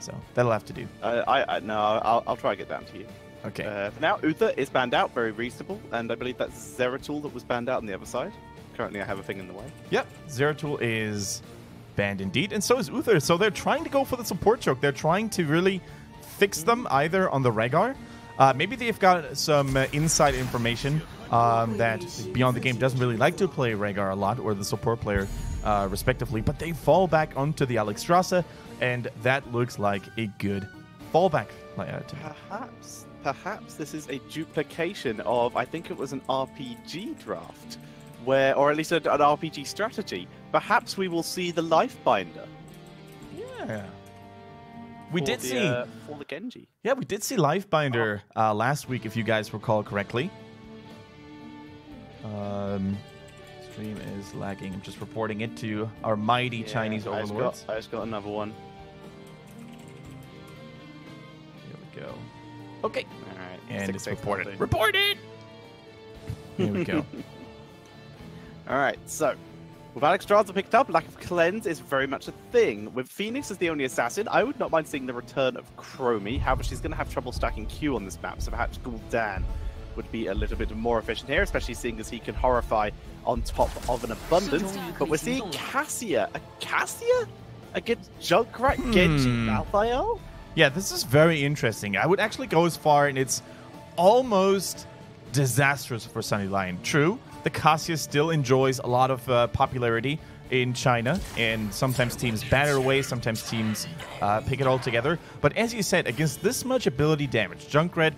So that'll have to do. No, I'll try to get down to you. Okay. For now, Uther is banned out, very reasonable, and I believe that's Zeratul that was banned out on the other side. Currently, I have a thing in the way. Yep, Zeratul is banned indeed, and so is Uther. So they're trying to go for the support choke. They're trying to really fix them either on the Rhaegar. Maybe they've got some inside information that Beyond the Game doesn't really like to play Rhaegar a lot, or the support player, respectively. But they fall back onto the Alexstrasza, and that looks like a good fallback. Perhaps this is a duplication of, I think it was an RPG draft, where, or at least an RPG strategy. Perhaps we will see the Lifebinder. Yeah. We did see for the Genji. Yeah, we did see Lifebinder last week, if you guys recall correctly. Stream is lagging. I'm just reporting it to our mighty Chinese overlords. I just got another one. Here we go. Okay. All right. And it's reported. Reported! Here we go. All right, so with Alexstrasza picked up, lack of cleanse is very much a thing. With Phoenix as the only assassin, I would not mind seeing the return of Chromie. However, she's going to have trouble stacking Q on this map, so perhaps Gul'dan would be a little bit more efficient here, especially seeing as he can horrify on top of an abundance. But we're seeing Cassia. A Cassia against Junkrat, Genji, Malthael? Yeah, this is very interesting. I would actually go as far, and it's almost disastrous for Sunny Lion. True, the Cassia still enjoys a lot of popularity in China, and sometimes teams batter away, sometimes teams pick it all together. But as you said, against this much ability damage, Junkrat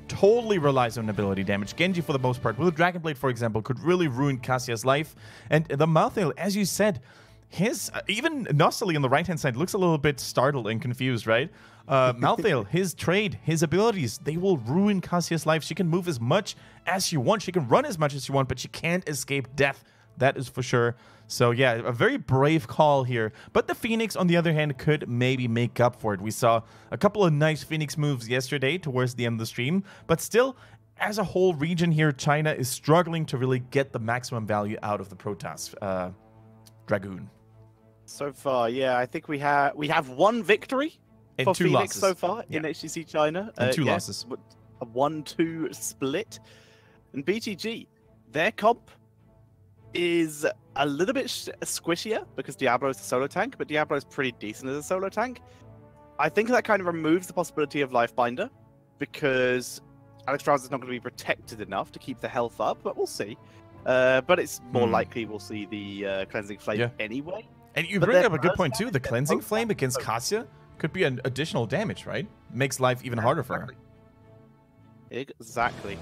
totally relies on ability damage. Genji, for the most part, with Dragon Blade, for example, could really ruin Cassia's life. And the Malthael, as you said, his even Nostally on the right-hand side looks a little bit startled and confused, right? Malthael, his trade, his abilities, they will ruin Cassia's life. She can move as much as she wants. She can run as much as she wants, but she can't escape death. That is for sure. So yeah, a very brave call here. But the Phoenix, on the other hand, could maybe make up for it. We saw a couple of nice Phoenix moves yesterday towards the end of the stream. But still, as a whole region here, China is struggling to really get the maximum value out of the Protoss Dragoon. So far, yeah, I think we have one victory and for two Phoenix losses so far in HGC China. And two losses. A 1-2 split. And BTG, their comp is a little bit squishier because Diablo's a solo tank, but Diablo's pretty decent as a solo tank. I think that kind of removes the possibility of Lifebinder because Alexstrasza is not going to be protected enough to keep the health up, but we'll see. But it's more likely we'll see the Cleansing Flame anyway. And you bring up a good point too. The Cleansing Flame against Cassia could be an additional damage, right? Makes life even harder for her. Exactly.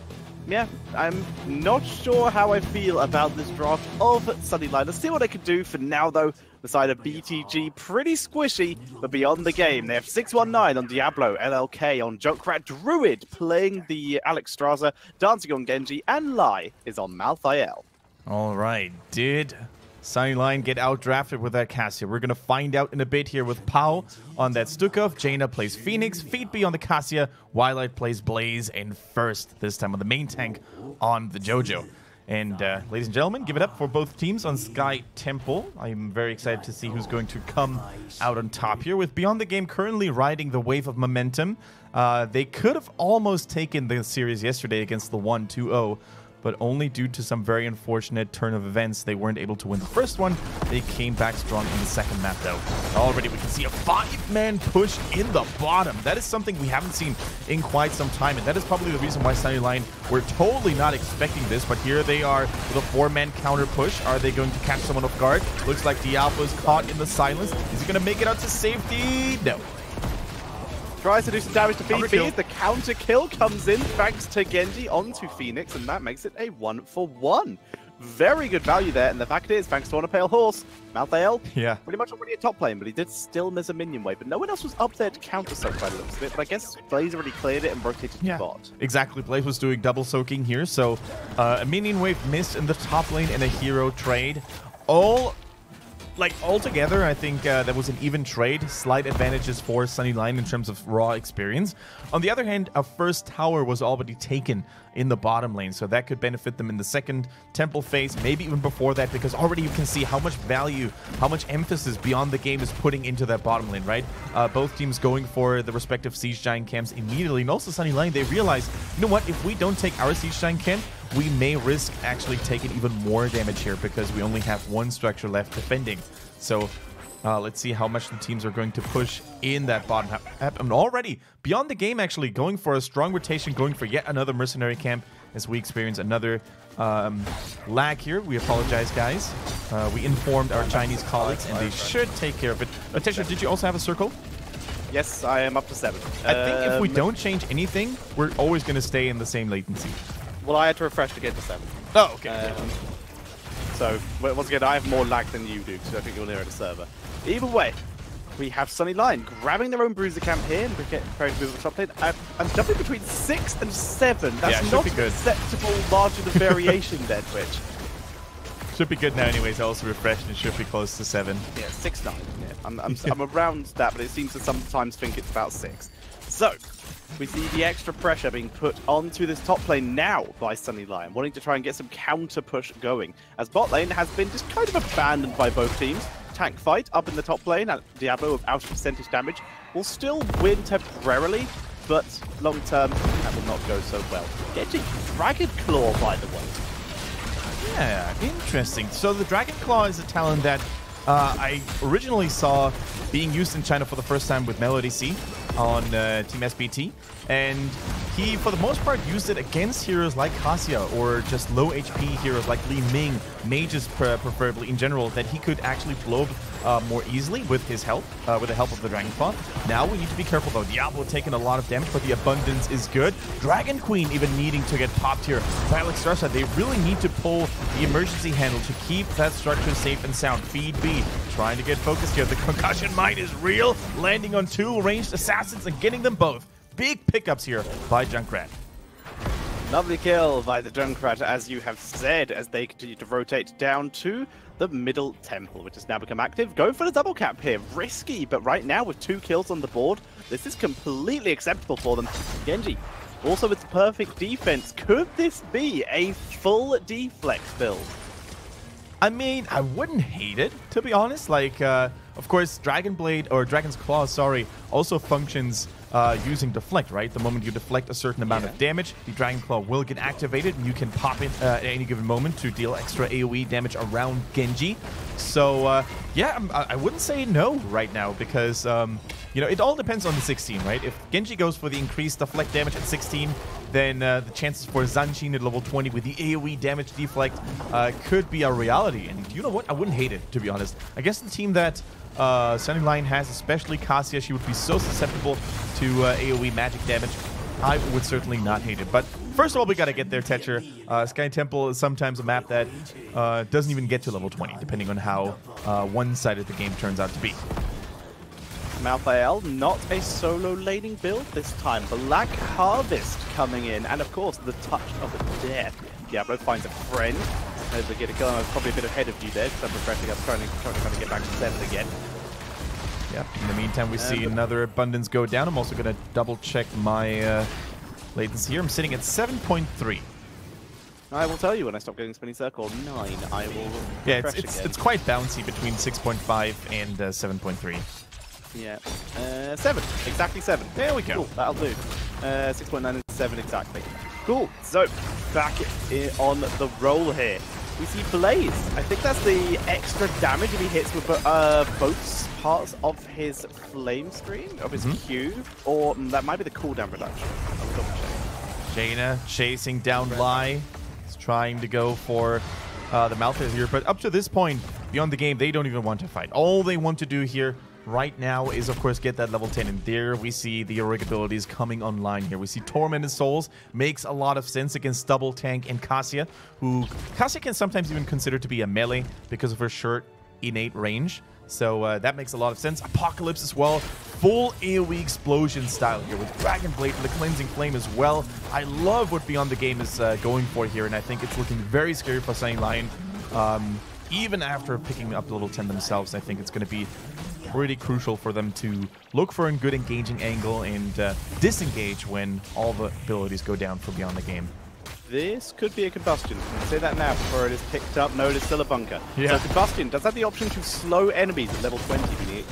Yeah, I'm not sure how I feel about this draft of Sunnyline. Let's see what I can do. For now, though, the side of BTG, pretty squishy, but beyond the game. They have 619 on Diablo, LLK on Junkrat, Druid playing the Alexstrasza, dancing on Genji, and Lai is on Malthael. All right, did Sunnyline get outdrafted with that Cassia? We're going to find out in a bit here with Pao on that Stukov. Jaina plays Phoenix, Feedby on the Cassia, Wildlight plays Blaze, and First, this time on the main tank, on the Jojo. And ladies and gentlemen, give it up for both teams on Sky Temple. I'm very excited to see who's going to come out on top here. With Beyond the Game currently riding the wave of momentum, they could have almost taken the series yesterday against the 1-2-0, but only due to some very unfortunate turn of events, they weren't able to win the first one. They came back strong in the second map, though. Already, we can see a 5-man push in the bottom. That is something we haven't seen in quite some time, and that is probably the reason why Sunnyline were totally not expecting this, but here they are with a 4-man counter push. Are they going to catch someone off guard? Looks like Diablo's caught in the silence. Is he going to make it out to safety? No. Tries to do some damage to Phoenix. The counter kill comes in thanks to Genji onto Phoenix, and that makes it a 1-for-1. Very good value there, and the fact is, thanks to On a Pale Horse, Malthael, pretty much already a top lane, but he did still miss a minion wave. But no one else was up there to counter soak by the looks of it, but I guess Blaze already cleared it and rotated to bot. Exactly, Blaze was doing double soaking here, so a minion wave missed in the top lane and a hero trade. All like altogether, I think that was an even trade. Slight advantages for Sunny Lion in terms of raw experience. On the other hand, our first tower was already taken in the bottom lane, so that could benefit them in the second temple phase, maybe even before that, because already you can see how much value, how much emphasis Beyond the Game is putting into that bottom lane, right? Both teams going for the respective Siege Giant camps immediately, and also Sunny Lion, they realize, you know what, if we don't take our Siege Giant camp, we may risk actually taking even more damage here because we only have one structure left defending. So let's see how much the teams are going to push in that bottom half. And already, Beyond the Game actually going for a strong rotation, going for yet another mercenary camp as we experience another lag here. We apologize, guys. We informed our Chinese colleagues, and they should take care of it. Tesha, did you also have a circle? Yes, I am up to 7. I think if we don't change anything, we're always going to stay in the same latency. Well, I had to refresh to get to 7. Oh, okay. So, once again, I have more lag than you do, so I think you're nearer the server. Either way, we have Sunny Lion grabbing their own bruiser camp here and preparing to move to the top lane. I'm jumping between 6 and 7. That's not an acceptable margin of variation there, Twitch. Should be good now anyways. I also refreshed and should be close to 7. Yeah, 6-9. Yeah, I'm around that, but it seems to sometimes think it's about 6. So, we see the extra pressure being put onto this top lane now by Sunny Lion, wanting to try and get some counter push going, as bot lane has been just kind of abandoned by both teams. Tank fight up in the top lane, and Diablo without percentage damage will still win temporarily, but long term that will not go so well. Getting Dragon Claw, by the way. Yeah, interesting. So the Dragon Claw is a talent that I originally saw being used in China for the first time with Melody C on Team SBT, and he, for the most part, used it against heroes like Cassia or just low HP heroes like Li Ming, mages preferably in general, that he could actually blow more easily with his help, with the help of the Dragon Claw. Now we need to be careful though. Diablo taking a lot of damage, but the abundance is good. Dragon Queen even needing to get popped here by Alexstrasza. They really need to pull the emergency handle to keep that structure safe and sound. Feed B, trying to get focused here. The concussion mine is real, landing on 2 ranged assassins and getting them both. Big pickups here by Junkrat. Lovely kill by the Junkrat, as you have said, as they continue to rotate down to the middle temple, which has now become active. Going for the double cap here. Risky, but right now with 2 kills on the board, this is completely acceptable for them. Genji, also with perfect defense. Could this be a full deflect build? I mean, I wouldn't hate it, to be honest. Like, of course, Dragon Blade, or Dragon's Claw, sorry, also functions using deflect, right? The moment you deflect a certain amount of damage, the Dragon Claw will get activated, and you can pop it at any given moment to deal extra AoE damage around Genji. So, yeah, I wouldn't say no right now, because, you know, it all depends on the 16, right? If Genji goes for the increased deflect damage at 16, then the chances for Zanshin at level 20 with the AoE damage deflect could be a reality. And you know what? I wouldn't hate it, to be honest. I guess the team that Sunny Lion has, especially Cassia, she would be so susceptible to AoE magic damage. I would certainly not hate it. But first of all, we got to get there, Tetcher. Sky Temple is sometimes a map that doesn't even get to level 20, depending on how one-sided the game turns out to be. Malthael, not a solo laning build this time. Black Harvest coming in, and of course, the touch of death. Diablo finds a friend. As they get a kill, I was probably a bit ahead of you there, because I'm refreshing. I'm trying to get back to 7 again. Yep. In the meantime, we see another abundance go down. I'm also going to double-check my latency here. I'm sitting at 7.3. I will tell you when I stop getting spinning circle. 9. I will. Yeah, it's quite bouncy between 6.5 and 7.3. Yeah. 7. Exactly 7. There we go. Cool, that'll do. 6.9 and 7 exactly. Cool. So, back on the roll here. We see Blaze. I think that's the extra damage if he hits with both parts of his flame screen, of his Q, or that might be the cooldown reduction. I'll double check. Jaina chasing down Lai. He's trying to go for the Malphite here, but up to this point, Beyond the Game, they don't even want to fight. All they want to do here right now is, of course, get that level 10, and there we see the heroic abilities coming online here. We see Tormented Souls makes a lot of sense against Double Tank and Cassia, who Cassia can sometimes even consider to be a melee because of her short innate range. So that makes a lot of sense. Apocalypse as well. Full AoE explosion style here with Dragon Blade and the Cleansing Flame as well. I love what Beyond the Game is going for here, and I think it's looking very scary for Sunny Lion. even after picking up the little 10 themselves, I think it's going to be pretty crucial for them to look for a good engaging angle and disengage when all the abilities go down for beyond the game. This could be a combustion. I'll say that now before it is picked up. No, it is still a bunker. Yeah. So combustion does have the option to slow enemies at level 20, meaning it,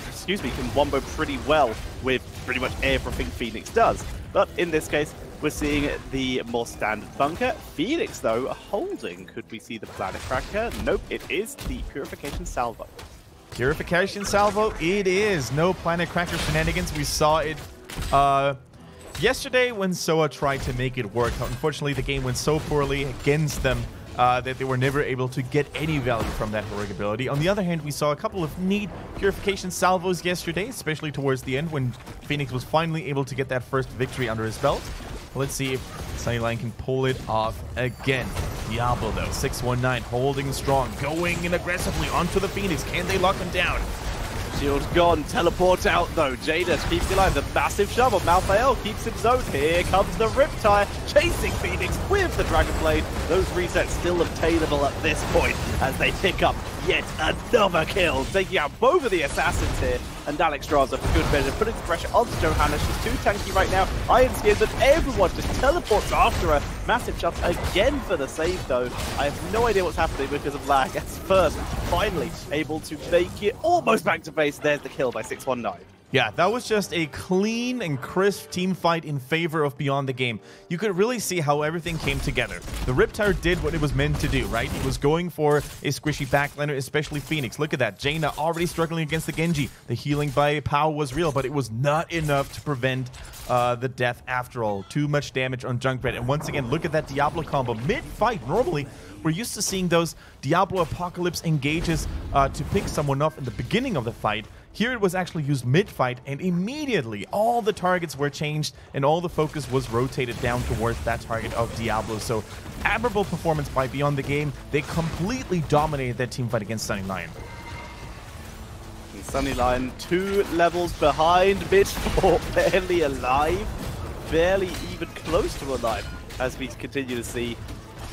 excuse me, can wombo pretty well with pretty much everything Phoenix does. But in this case, we're seeing the more standard bunker. Phoenix, though, holding. Could we see the Planet Cracker? Nope, it is the Purification Salvo. Purification Salvo, it is. No Planet Cracker shenanigans. We saw it yesterday when Soa tried to make it work. Unfortunately, the game went so poorly against them that they were never able to get any value from that heroic ability. On the other hand, we saw a couple of neat Purification Salvos yesterday, especially towards the end when Phoenix was finally able to get that first victory under his belt. Let's see if Sunny Lion can pull it off again. Diablo, though, 619, holding strong, going in aggressively onto the Phoenix. Can they lock him down? Shield's gone. Teleport out, though. Jada keeps him alive. The massive shove of Malthael keeps him zoned. Here comes the Riptide, chasing Phoenix with the Dragon Blade. Those resets still obtainable at this point as they pick up yet another kill, taking out both of the assassins here. And Alex Straza, for good measure, putting the pressure onto Johanna. She's too tanky right now. Iron Skin, but everyone just teleports after her. Massive shove again for the save, though. I have no idea what's happening because of lag. As first, finally able to make it almost back to base. There's the kill by 619. Yeah, that was just a clean and crisp team fight in favor of Beyond the Game. You could really see how everything came together. The Riptide did what it was meant to do, right? It was going for a squishy backlaner, especially Phoenix. Look at that. Jaina already struggling against the Genji. The healing by Pao was real, but it was not enough to prevent the death after all. Too much damage on Junkrat. And once again, look at that Diablo combo. Mid-fight, normally, we're used to seeing those Diablo Apocalypse engages to pick someone off in the beginning of the fight. Here it was actually used mid-fight, and immediately all the targets were changed and all the focus was rotated down towards that target of Diablo. So admirable performance by Beyond the Game. They completely dominated that team fight against Sunny Lion. And Sunny Lion 2 levels behind, mid-4, barely alive, barely even close to alive, as we continue to see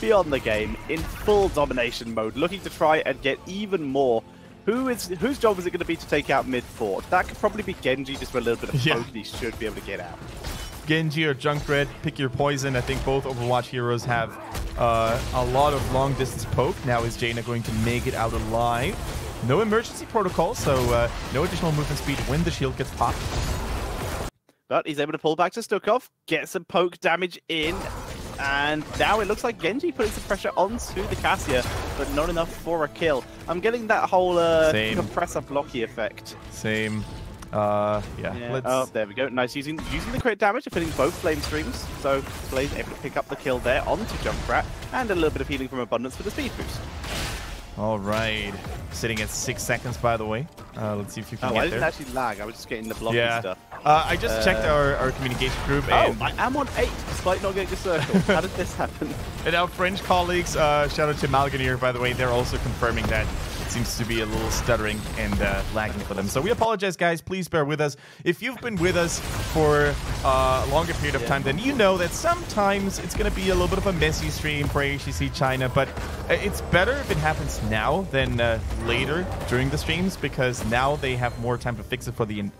Beyond the Game in full domination mode, looking to try and get even more. Whose job is it going to be to take out mid-4? That could probably be Genji, just for a little bit of poke he should be able to get out. Genji or Junkrat, pick your poison. I think both Overwatch heroes have a lot of long-distance poke. Now is Jaina going to make it out alive? No emergency protocol, so no additional movement speed when the shield gets popped. But he's able to pull back to Stukov, get some poke damage in, and now it looks like Genji putting some pressure onto the Cassia, but not enough for a kill. I'm getting that whole compressor blocky effect. Same. Yeah. Oh, there we go. Nice, using the crit damage, defending both flame streams. So Blaze able to pick up the kill there onto Junkrat, and a little bit of healing from Abundance for the speed boost. All right. Sitting at 6 seconds, by the way. Let's see if you can get there. I didn't actually lag. I was just getting the block and stuff. I just checked our communication group. And I am on 8, despite not getting a circle. How did this happen? And our French colleagues, shout out to Malganier, by the way, they're also confirming that it seems to be a little stuttering and lagging for them. So we apologize, guys. Please bear with us. If you've been with us for a longer period of time, then you know that sometimes it's going to be a little bit of a messy stream for HGC China, but it's better if it happens now than later during the streams, because now they have more time to fix it for the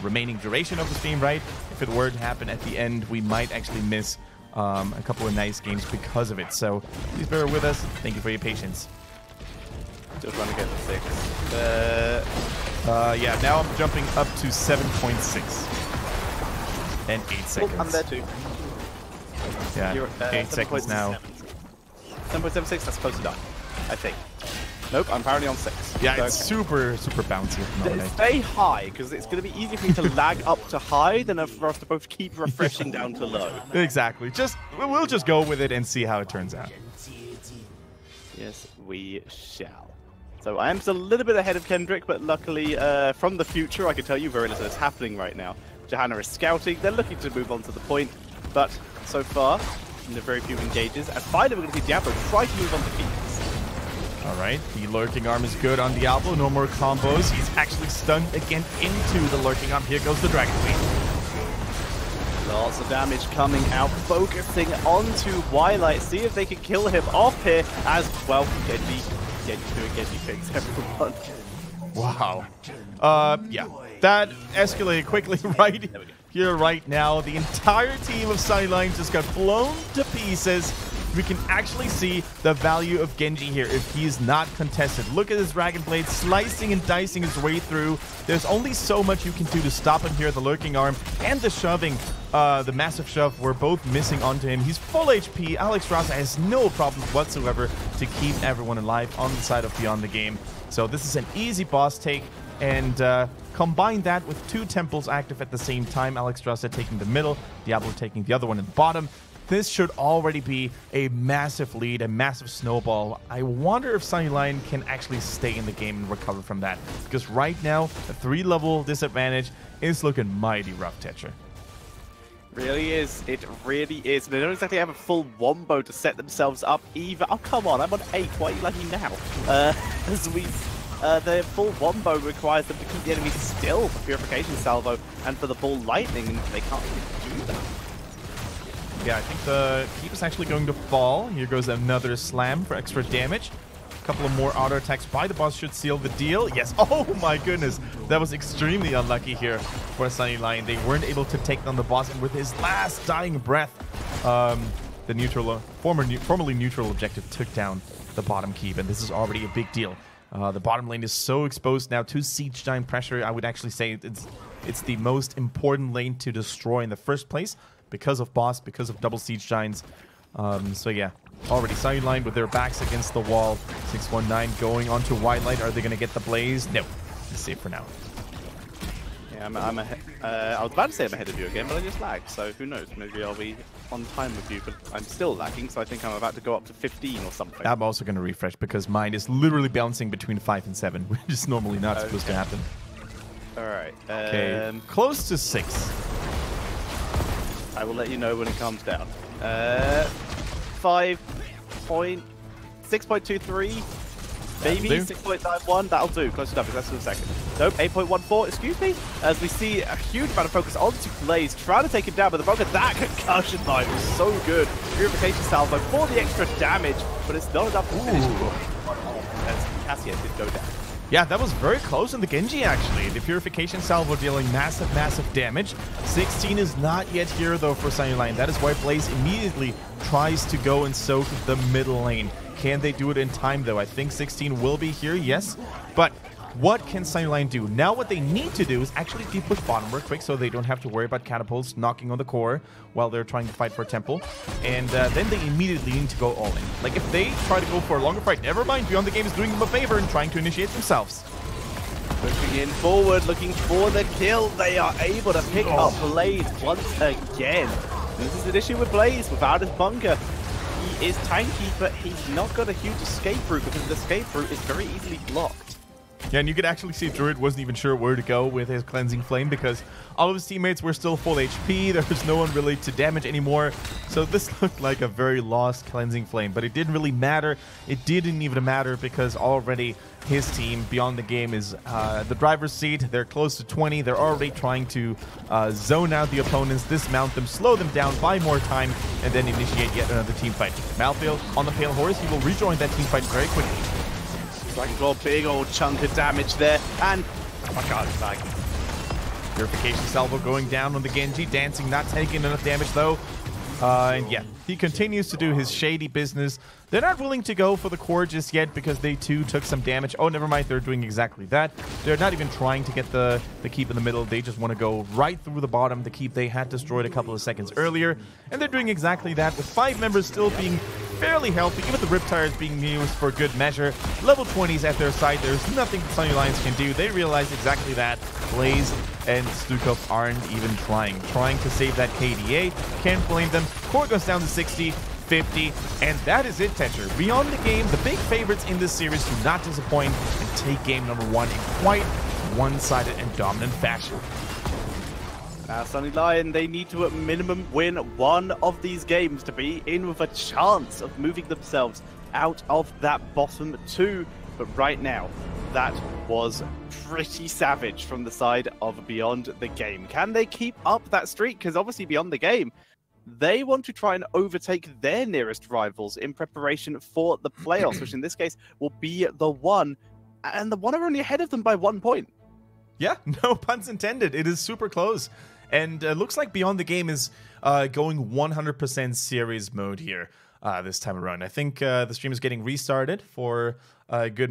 remaining duration of the stream, right? If it were to happen at the end, we might actually miss a couple of nice games because of it. So please bear with us. Thank you for your patience. Just trying to get to 6. Yeah, now I'm jumping up to 7.6. And 8 seconds. Oh, I'm there too. Yeah, You're, 8 seconds now. 7.76, that's supposed to die, I think. Nope, I'm apparently on 6. Yeah, so, it's super bouncy at the moment. Stay high, because it's going to be easier for me to lag up to high than for us to both keep refreshing down to low. Exactly. We'll just go with it and see how it turns out. Yes, we shall. So I am still a little bit ahead of Kendrick, but luckily from the future, I can tell you very little is happening right now. Johanna is scouting. They're looking to move on to the point, but so far, in the very few engages, and finally we're going to see Diablo try to move on to Phoenix. All right, the lurking arm is good on Diablo. No more combos. He's actually stunned again into the lurking arm. Here goes the Dragon Queen. Lots of damage coming out, focusing onto Twilight. See if they can kill him off here as well. Genji Genji doing Genji things, everyone. Wow. Yeah. That escalated quickly right here, right now. The entire team of Sunnyline just got blown to pieces. We can actually see the value of Genji here if he's not contested. Look at his Dragon Blade slicing and dicing his way through. There's only so much you can do to stop him here. The Lurking Arm and the shoving, the massive shove were both missing onto him. He's full HP. Alexstrasza has no problem whatsoever to keep everyone alive on the side of Beyond the Game. So this is an easy boss take. And combine that with 2 temples active at the same time. Alexstrasza taking the middle, Diablo taking the other one in the bottom. This should already be a massive lead, a massive snowball. I wonder if Sunnyline can actually stay in the game and recover from that. Because right now, a 3-level disadvantage is looking mighty rough, Tetcher. Really is. It really is. They don't exactly have a full wombo to set themselves up either. Oh, come on. I'm on 8. Why are you lagging now? The full wombo requires them to keep the enemy still for Purification Salvo and for the Ball Lightning, and they can't really do that. Yeah, I think the keep is actually going to fall. Here goes another slam for extra damage. A couple of more auto attacks by the boss should seal the deal. Yes. Oh my goodness. That was extremely unlucky here for Sunnyline. They weren't able to take down the boss, and with his last dying breath, the neutral, formerly neutral objective took down the bottom keep, and this is already a big deal. The bottom lane is so exposed now to Siege Giant pressure. I would actually say it's the most important lane to destroy in the first place because of boss, because of double Siege Giants. So yeah, already Sunnyline with their backs against the wall. 619 going on to White Light. Are they going to get the Blaze? No. It's safe for now. Yeah, I'm ahead. I was about to say I'm ahead of you again, but I just lagged, so who knows? Maybe I'll be on time with you, but I'm still lagging, so I think I'm about to go up to 15 or something. I'm also going to refresh because mine is literally bouncing between 5 and 7, which is normally not supposed to happen. Alright. Okay, close to 6. I will let you know when it comes down. 6.23. Maybe 6.91, that'll do. Close enough, that's in a second. Nope, 8.14, excuse me. As we see a huge amount of focus onto Blaze, trying to take him down, but the Bunker, that concussion line was so good. Purification Salvo for the extra damage, but it's not enough to finish him. As Cassia did go down. Yeah, that was very close in the Genji, actually. The Purification Salvo dealing massive, massive damage. 16 is not yet here, though, for Sunnyline. That is why Blaze immediately tries to go and soak the middle lane. Can they do it in time, though? I think 16 will be here, yes. But what can Sunnyline do? Now what they need to do is actually push bottom real quick so they don't have to worry about catapults knocking on the core while they're trying to fight for Temple. And then they immediately need to go all in. Like, if they try to go for a longer fight, never mind. Beyond the Game is doing them a favor and trying to initiate themselves. Pushing in forward, looking for the kill. They are able to pick up Blaze once again. And this is an issue with Blaze without his bunker. He is tanky, but he's not got a huge escape route because the escape route is very easily blocked. Yeah, and you could actually see Druid wasn't even sure where to go with his Cleansing Flame because all of his teammates were still full HP. There was no one really to damage anymore. So this looked like a very lost Cleansing Flame, but it didn't really matter. It didn't even matter because already his team, Beyond the Game, is the driver's seat. They're close to 20. They're already trying to zone out the opponents, dismount them, slow them down, buy more time, and then initiate yet another team fight. Malthael on the Pale Horse. He will rejoin that team fight very quickly. Dragon Claw, big old chunk of damage there, and oh my god, it's like Purification Salvo going down on the Genji. Dancing not taking enough damage though. And yeah, he continues to do his shady business. They're not willing to go for the core just yet because they too took some damage. Oh, never mind. They're doing exactly that. They're not even trying to get the keep in the middle. They just want to go right through the bottom. The keep they had destroyed a couple of seconds earlier. And they're doing exactly that with 5 members still being fairly healthy, even the Riptires being used for good measure. Level 20s at their side. There's nothing Sunnyline can do. They realize exactly that. Blaze and Stukov aren't even trying to save that KDA. Can't blame them. Core goes down to 60, 50, and that is it, Tetcher. Beyond the Game, the big favorites in this series do not disappoint and take game number 1 in quite one-sided and dominant fashion. Now, Sunnyline, they need to at minimum win one of these games to be in with a chance of moving themselves out of that bottom 2. But right now, that was pretty savage from the side of Beyond the Game. Can they keep up that streak? Because obviously Beyond the Game, They want to try and overtake their nearest rivals in preparation for the playoffs, which in this case will be the One, and the One are only ahead of them by 1 point. Yeah, no puns intended. It is super close. And looks like Beyond the Game is going 100% series mode here this time around. I think the stream is getting restarted for a good